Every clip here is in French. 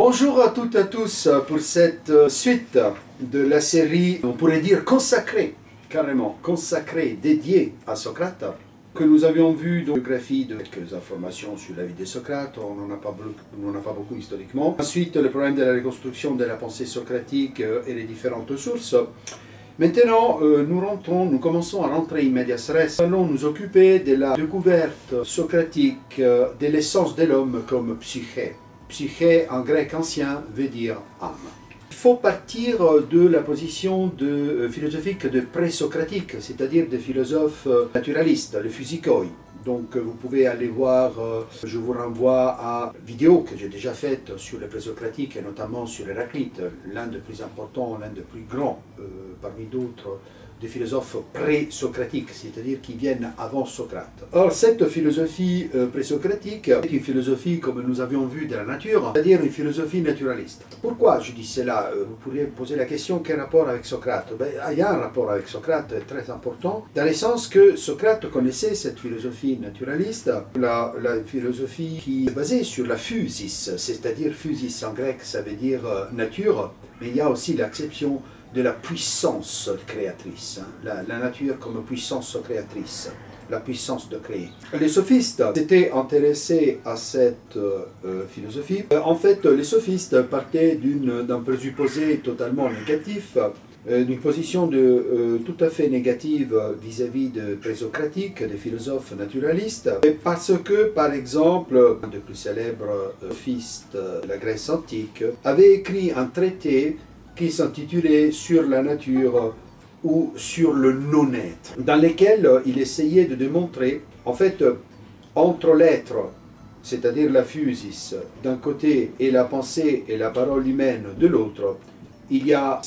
Bonjour à toutes et à tous pour cette suite de la série, on pourrait dire consacrée, carrément consacrée, dédiée à Socrate, que nous avions vu dans la biographie de quelques informations sur la vie de Socrate, on n'en a pas beaucoup historiquement. Ensuite, le problème de la reconstruction de la pensée socratique et les différentes sources. Maintenant, nous commençons à rentrer in medias res. Nous allons nous occuper de la découverte socratique de l'essence de l'homme comme psyché. Psyché, en grec ancien, veut dire âme. Il faut partir de la position philosophique de pré-socratique, c'est-à-dire des philosophes naturalistes, les physicoi. Donc vous pouvez aller voir, je vous renvoie à une vidéo que j'ai déjà faite sur les pré-socratiques et notamment sur Héraclite, l'un des plus importants, l'un des plus grands parmi d'autres des philosophes pré-socratiques, c'est-à-dire qui viennent avant Socrate. Or, cette philosophie pré-socratique est une philosophie, comme nous avions vu, de la nature, c'est-à-dire une philosophie naturaliste. Pourquoi je dis cela? Vous pourriez poser la question, quel rapport avec Socrate? Il y a un rapport avec Socrate très important, dans le sens que Socrate connaissait cette philosophie naturaliste, la philosophie qui est basée sur la physis, c'est-à-dire physis en grec, ça veut dire nature, mais il y a aussi l'acception de la puissance créatrice, la nature comme puissance créatrice, la puissance de créer. Les sophistes s'étaient intéressés à cette philosophie. En fait, les sophistes partaient d'un présupposé totalement négatif, d'une position tout à fait négative vis-à-vis de présocratiques, des philosophes naturalistes, parce que, par exemple, un des plus célèbres sophistes de la Grèce antique avait écrit un traité qui s'intitulait « Sur la nature » ou « Sur le non-être », dans lequel il essayait de démontrer, en fait, entre l'être, c'est-à-dire la physis, d'un côté, et la pensée et la parole humaine de l'autre, il y a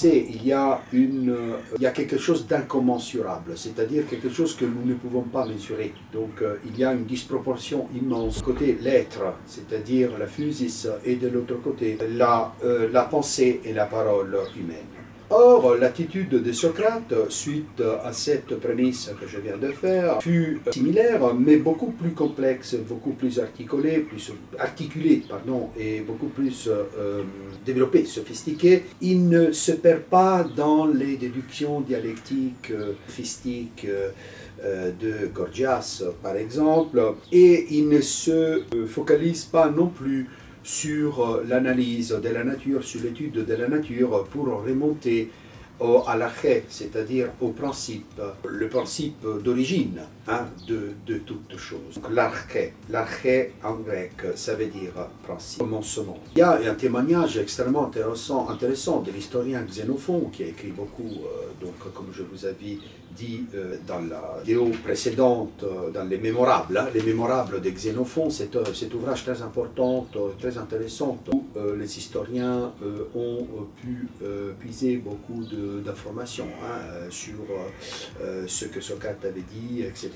quelque chose d'incommensurable, c'est-à-dire quelque chose que nous ne pouvons pas mesurer. Donc il y a une disproportion immense. D'un côté, l'être, c'est-à-dire la physis, et de l'autre côté, la pensée et la parole humaine. Or, l'attitude de Socrate, suite à cette prémisse que je viens de faire, fut similaire, mais beaucoup plus complexe, beaucoup plus articulée, et beaucoup plus développée, sophistiquée. Il ne se perd pas dans les déductions dialectiques, sophistiques, de Gorgias, par exemple, et il ne se focalise pas non plus sur l'analyse de la nature, sur l'étude de la nature pour remonter à l'arché, c'est-à-dire au principe, le principe d'origine de toute chose. L'arché en grec, ça veut dire principe, commencement. Il y a un témoignage extrêmement intéressant de l'historien Xénophon qui a écrit beaucoup, donc comme je vous avais dit dans la vidéo précédente, dans les mémorables de Xénophon, cet ouvrage très important, très intéressant, où les historiens ont pu puiser beaucoup d'informations sur ce que Socrate avait dit, etc.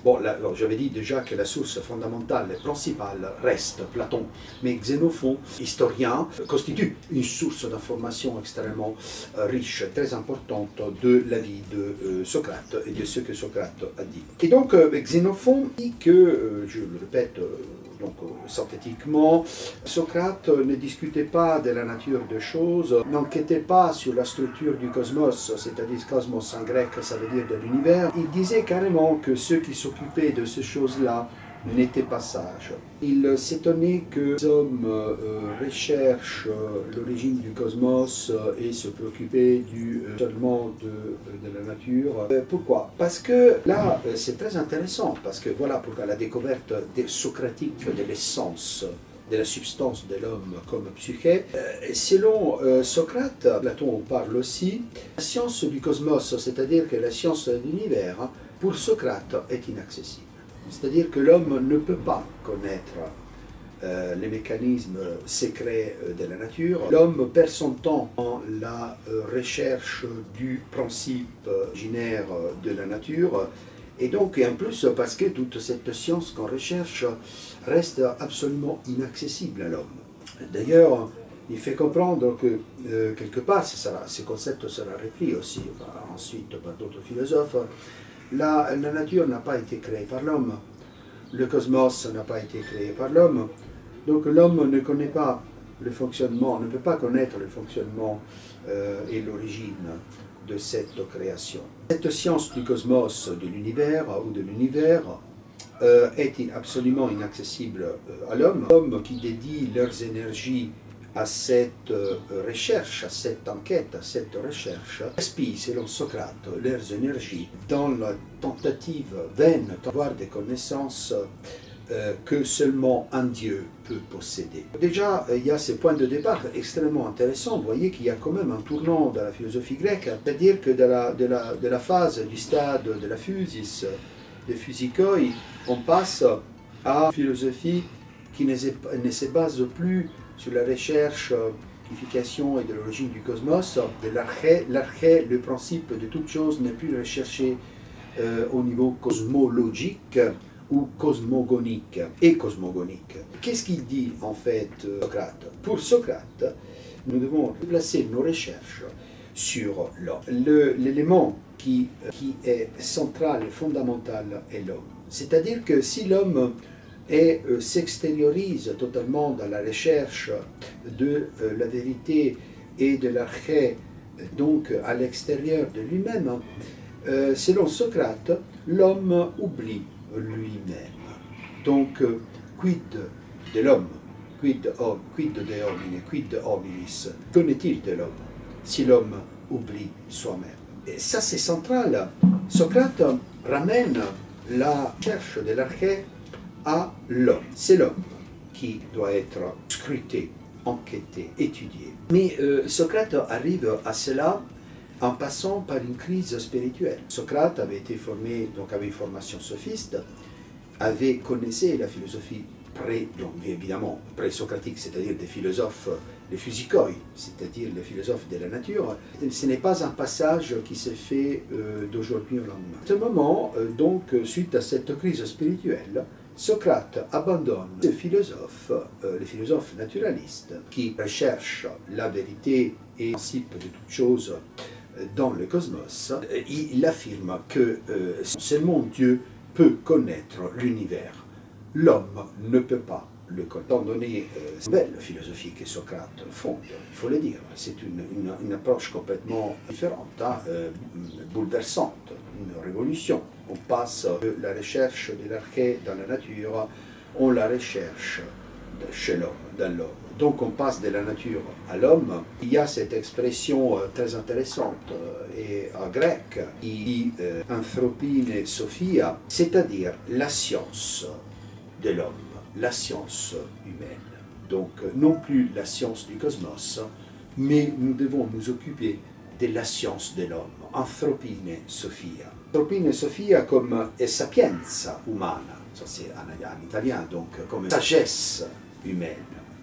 Bon, j'avais dit déjà que la source fondamentale et principale reste Platon, mais Xénophon, historien, constitue une source d'informations extrêmement riche, très importante de la vie de Socrate et de ce que Socrate a dit. Et donc Xénophon dit que, je le répète, donc synthétiquement, Socrate ne discutait pas de la nature des choses, n'enquêtait pas sur la structure du cosmos, c'est-à-dire cosmos en grec, ça veut dire de l'univers. Il disait carrément que ceux qui s'occupaient de ces choses-là n'étaient pas sages. Il s'étonnait que les hommes recherchent l'origine du cosmos et se préoccupaient seulement de la nature. Pourquoi? Parce que là, c'est très intéressant, parce que voilà pourquoi la découverte socratique de l'essence, de la substance de l'homme comme psyché. Selon Socrate, Platon en parle aussi, la science du cosmos, c'est-à-dire que la science de l'univers, pour Socrate, est inaccessible. C'est-à-dire que l'homme ne peut pas connaître les mécanismes secrets de la nature. L'homme perd son temps dans la recherche du principe originaire de la nature. Et donc, et en plus, parce que toute cette science qu'on recherche reste absolument inaccessible à l'homme. D'ailleurs, il fait comprendre que, quelque part, ce concept sera repris aussi ensuite par d'autres philosophes. La nature n'a pas été créée par l'homme, le cosmos n'a pas été créé par l'homme, donc l'homme ne connaît pas le fonctionnement, ne peut pas connaître le fonctionnement et l'origine de cette création. Cette science du cosmos, de l'univers ou de l'univers, est absolument inaccessible à l'homme. L'homme qui dédie leurs énergies à cette recherche, à cette enquête, à cette recherche, gaspillent, selon Socrate, leurs énergies dans la tentative vaine d'avoir des connaissances que seulement un Dieu peut posséder. Déjà, il y a ces points de départ extrêmement intéressants. Vous voyez qu'il y a quand même un tournant dans la philosophie grecque, c'est-à-dire que de la phase, du stade de la physis, des physikoi, on passe à une philosophie qui ne se base plus sur la recherche, l'unification et de l'origine du cosmos, de l'arché, le principe de toute chose n'est plus recherché au niveau cosmologique ou cosmogonique et cosmogonique. Qu'est-ce qu'il dit en fait Socrate? Pour Socrate, nous devons placer nos recherches sur l'homme. L'élément qui est central et fondamental est l'homme. C'est-à-dire que si l'homme s'extériorise totalement dans la recherche de la vérité et de l'arché, donc à l'extérieur de lui-même, selon Socrate, l'homme oublie lui-même. Donc, quid de l'homme, quid de homine, quid de hominis, qu'en est-il de l'homme si l'homme oublie soi-même? Et ça, c'est central. Socrate ramène la recherche de l'arché à l'homme. C'est l'homme qui doit être scruté, enquêté, étudié. Mais Socrate arrive à cela en passant par une crise spirituelle. Socrate avait été formé, donc avait une formation sophiste, connaissait la philosophie donc évidemment pré-socratique, c'est-à-dire des philosophes, les physikoi, c'est-à-dire les philosophes de la nature. Ce n'est pas un passage qui s'est fait d'aujourd'hui au lendemain. À ce moment, donc, suite à cette crise spirituelle, Socrate abandonne les philosophes naturalistes qui recherchent la vérité et le principe de toute chose dans le cosmos. Il affirme que seulement Dieu peut connaître l'univers. L'homme ne peut pas le connaître. Étant donné cette nouvelle philosophie que Socrate fonde, il faut le dire, c'est une approche complètement différente, bouleversante, une révolution. On passe de la recherche de l'arché dans la nature, on la recherche chez l'homme, dans l'homme. Donc on passe de la nature à l'homme. Il y a cette expression très intéressante et en grec, il dit anthropine sophia, c'est-à-dire la science de l'homme, la science humaine. Donc non plus la science du cosmos, mais nous devons nous occuper de la science de l'homme, anthropine sophia. Anthropine sophia comme sapienza umana, ça c'est en italien, donc comme sagesse humaine,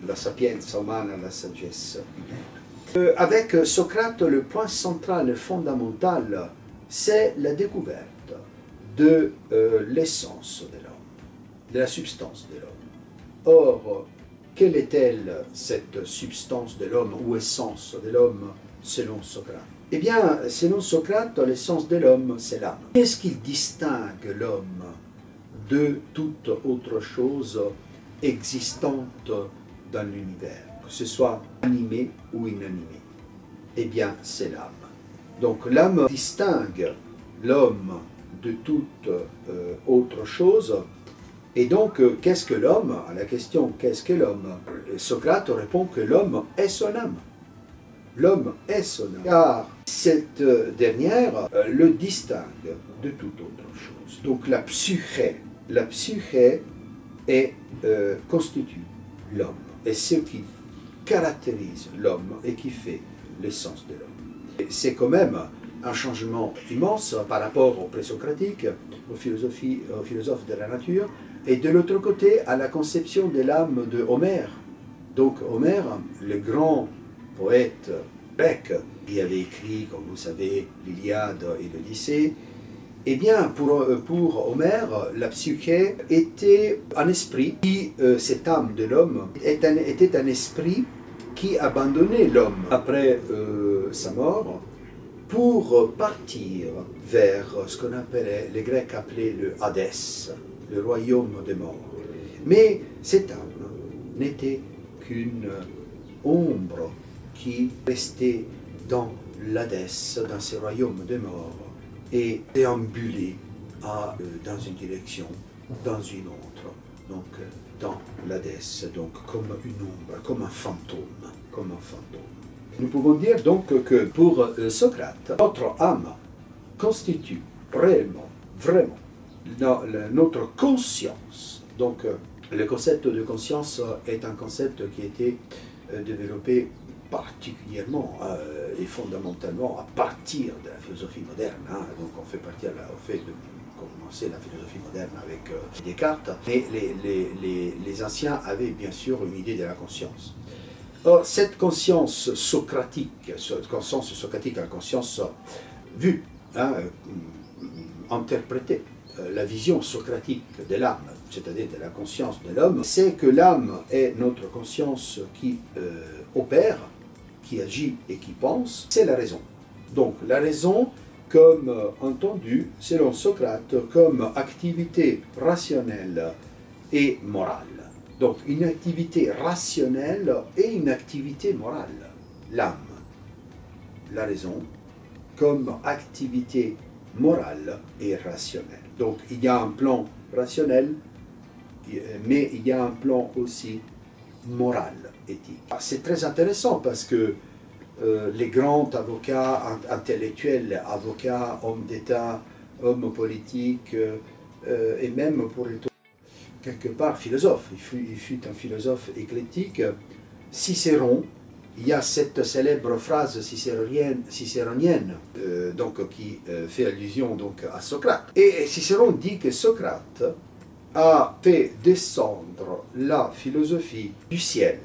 la sapienza umana, la sagesse humaine. Avec Socrate, le point central et fondamental, c'est la découverte de l'essence de l'homme, de la substance de l'homme. Or, quelle est-elle, cette substance de l'homme ou essence de l'homme, selon Socrate? Eh bien, selon Socrate, l'essence de l'homme, c'est l'âme. Qu'est-ce qui distingue l'homme de toute autre chose existante dans l'univers, que ce soit animé ou inanimé? Eh bien, c'est l'âme. Donc, l'âme distingue l'homme de toute autre chose. Et donc, qu'est-ce que l'homme? À la question « qu'est-ce que l'homme ?» Socrate répond que l'homme est son âme. L'homme est son âme. Car cette dernière le distingue de toute autre chose. Donc la psyché constitue l'homme. Et ce qui caractérise l'homme et qui fait l'essence de l'homme. C'est quand même un changement immense par rapport aux présocratiques, aux philosophes de la nature, et de l'autre côté à la conception de l'âme de Homère. Donc Homère, le grand poète grec, qui avait écrit, comme vous savez, l'Iliade et l'Odyssée, eh bien, pour Homère, la psyché était un esprit cette âme de l'homme était un esprit qui abandonnait l'homme après sa mort pour partir vers ce qu'on appelait, les Grecs appelaient le Hadès, le royaume des morts. Mais cette âme n'était qu'une ombre qui restait dans l'Hadès, dans ce royaume des morts, et déambulait dans une direction, dans une autre, donc dans l'Hadès, donc comme une ombre, comme un fantôme, comme un fantôme. Nous pouvons dire donc que pour Socrate, notre âme constitue réellement, vraiment, notre conscience. Donc le concept de conscience est un concept qui a été développé particulièrement et fondamentalement à partir de la philosophie moderne. Donc on fait commencer la philosophie moderne avec Descartes, mais les anciens avaient bien sûr une idée de la conscience. Or, cette conscience socratique, la conscience vue, interprétée, la vision socratique de l'âme, c'est-à-dire de la conscience de l'homme, c'est que l'âme est notre conscience qui opère, qui agit et qui pense, c'est la raison. Donc la raison, comme entendu, selon Socrate, comme activité rationnelle et morale. Donc une activité rationnelle et une activité morale. L'âme, la raison, comme activité morale et rationnelle. Donc il y a un plan rationnel, mais il y a un plan aussi moral, éthique. C'est très intéressant parce que les grands avocats intellectuels, avocats, hommes d'État, hommes politiques, et même pour les quelque part philosophe, il fut un philosophe éclectique, Cicéron. Il y a cette célèbre phrase cicéronienne donc, qui fait allusion donc, à Socrate. Et Cicéron dit que Socrate a fait descendre la philosophie du ciel,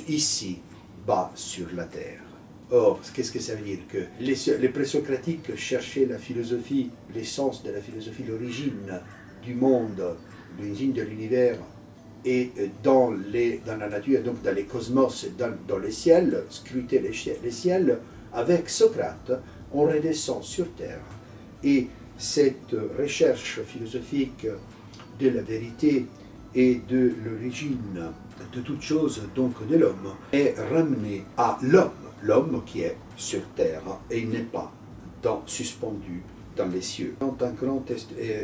ici, bas sur la terre. Or, qu'est-ce que ça veut dire? Que les présocratiques cherchaient la philosophie, l'essence de la philosophie, l'origine du monde, l'origine de l'univers, et dans la nature, donc dans les cosmos, dans les ciels, scruter les ciels, avec Socrate, on redescend sur terre. Et cette recherche philosophique de la vérité et de l'origine de toute chose, donc de l'homme, est ramenée à l'homme qui est sur terre et n'est pas suspendu dans les cieux. Quand un grand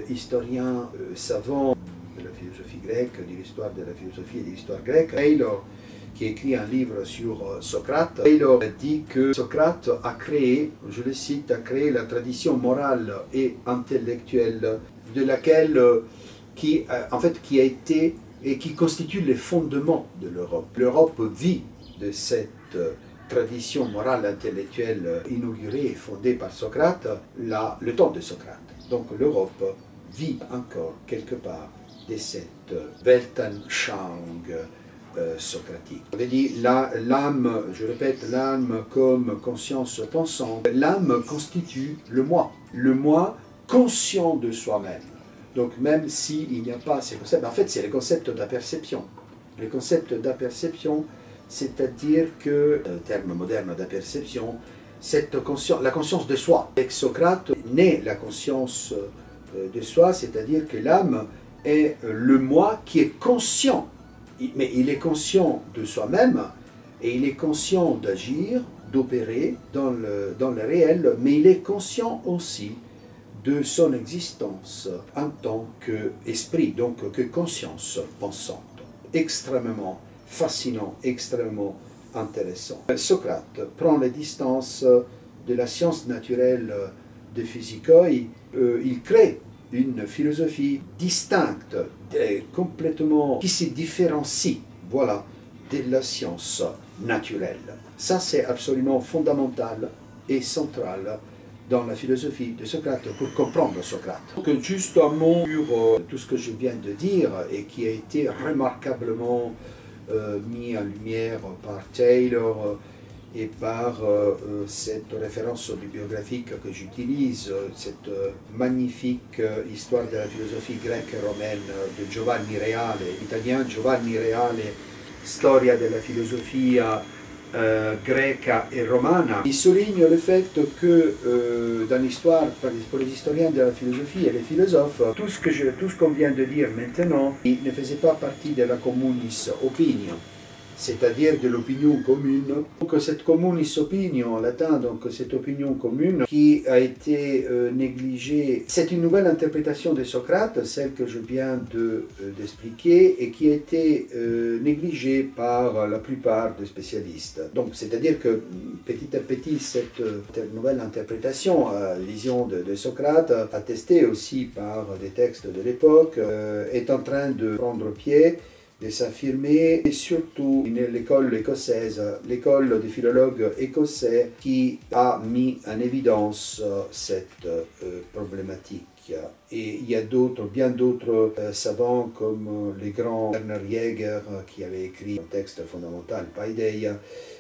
historien savant de la philosophie grecque, de l'histoire de la philosophie et de l'histoire grecque, Taylor, qui écrit un livre sur Socrate, Taylor dit que Socrate a créé, je le cite, a créé la tradition morale et intellectuelle de laquelle, qui a été et qui constitue les fondements de l'Europe. L'Europe vit de cette tradition morale intellectuelle inaugurée et fondée par Socrate, le temps de Socrate. Donc l'Europe vit encore quelque part de cette Weltanschauung socratique. On avait dit l'âme, je répète, l'âme comme conscience pensante. L'âme constitue le moi conscient de soi-même. Donc même s'il n'y a pas ces concepts, en fait c'est le concept d'aperception. Le concept d'aperception, c'est-à-dire que, terme moderne d'aperception, la conscience de soi. Avec Socrate naît la conscience de soi, c'est-à-dire que l'âme est le moi qui est conscient, mais il est conscient de soi-même et il est conscient d'agir, d'opérer dans le réel, mais il est conscient aussi de son existence en tant qu'esprit, donc que conscience pensante. Extrêmement fascinant, extrêmement intéressant. Socrate prend les distances de la science naturelle de Physica, il crée une philosophie distincte, complètement, qui se différencie, voilà, de la science naturelle. Ça, c'est absolument fondamental et central dans la philosophie de Socrate pour comprendre Socrate. Donc, juste un mot sur tout ce que je viens de dire et qui a été remarquablement mis en lumière par Taylor et par cette référence bibliographique que j'utilise, cette magnifique histoire de la philosophie grecque et romaine de Giovanni Reale, italien Giovanni Reale, Storia della filosofia greca et romana. Il souligne le fait que dans l'histoire, pour les historiens de la philosophie et les philosophes, tout ce qu'on vient de dire maintenant, il ne faisait pas partie de la communis opinion. c'est-à-dire de l'opinion commune. Donc cette communis opinion en latin, donc cette opinion commune qui a été négligée, c'est une nouvelle interprétation de Socrate, celle que je viens d'expliquer, et qui a été négligée par la plupart des spécialistes. Donc c'est-à-dire que petit à petit cette nouvelle interprétation, vision de Socrate, attestée aussi par des textes de l'époque, est en train de prendre pied, de s'affirmer, et surtout l'école écossaise, l'école des philologues écossais qui a mis en évidence cette problématique. Et il y a bien d'autres savants comme les grands Werner Jäger qui avait écrit un texte fondamental, Paideia,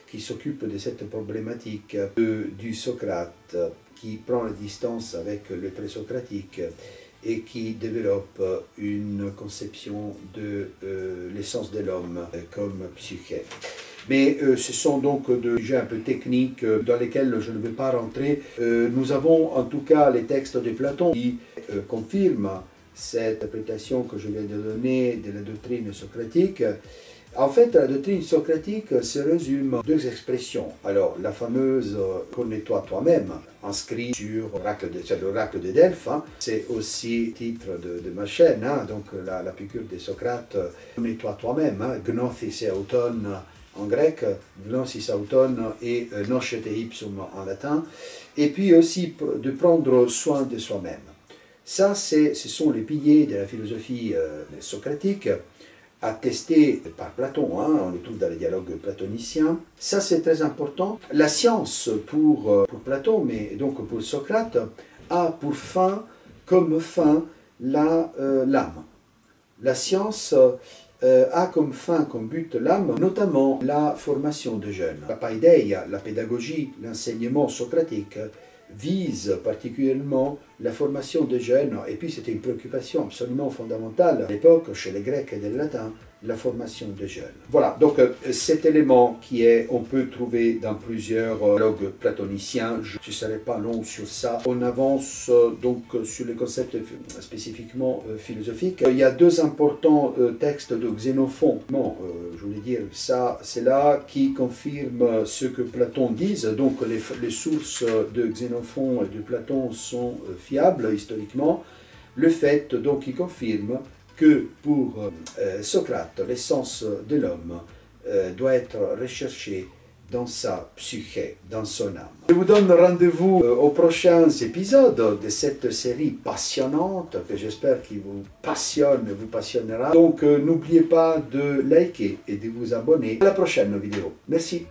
qui s'occupe de cette problématique du Socrate, qui prend la distance avec le présocratique et qui développe une conception de l'essence de l'homme comme psyché. Mais ce sont donc des sujets un peu techniques dans lesquels je ne vais pas rentrer. Nous avons en tout cas les textes de Platon qui confirment cette interprétation que je viens de donner de la doctrine socratique. En fait, la doctrine socratique se résume en deux expressions. Alors, la fameuse « connais-toi toi-même », inscrit sur l'oracle de Delphes, hein. C'est aussi le titre de ma chaîne, hein. Donc la piqûre de Socrate, « connais-toi toi-même hein. »,« gnosis auton » en grec, « gnosis auton » et « nocete ipsum » en latin, et puis aussi de prendre soin de soi-même. Ça, ce sont les piliers de la philosophie socratique, attesté par Platon, hein, on le trouve dans les dialogues platoniciens. Ça, c'est très important. La science, pour Platon, mais donc pour Socrate, a comme fin l'âme. La science a comme fin, comme but l'âme, notamment la formation de jeunes. La paideia, la pédagogie, l'enseignement socratique vise particulièrement la formation des jeunes, et puis c'était une préoccupation absolument fondamentale à l'époque chez les Grecs et les Latins, la formation des jeunes. Voilà, donc cet élément on peut trouver dans plusieurs dialogues platoniciens, je ne serai pas long sur ça. On avance donc sur les concepts spécifiquement philosophiques. Il y a deux importants textes de Xénophon, je voulais dire ça, c'est là qui confirme ce que Platon dit, donc les sources de Xénophon et de Platon sont fiables historiquement. Le fait donc qui confirme que pour Socrate, l'essence de l'homme doit être recherchée dans sa psyché, dans son âme. Je vous donne rendez-vous aux prochains épisodes de cette série passionnante que j'espère qu'il vous passionne et vous passionnera. Donc n'oubliez pas de liker et de vous abonner. À la prochaine vidéo. Merci.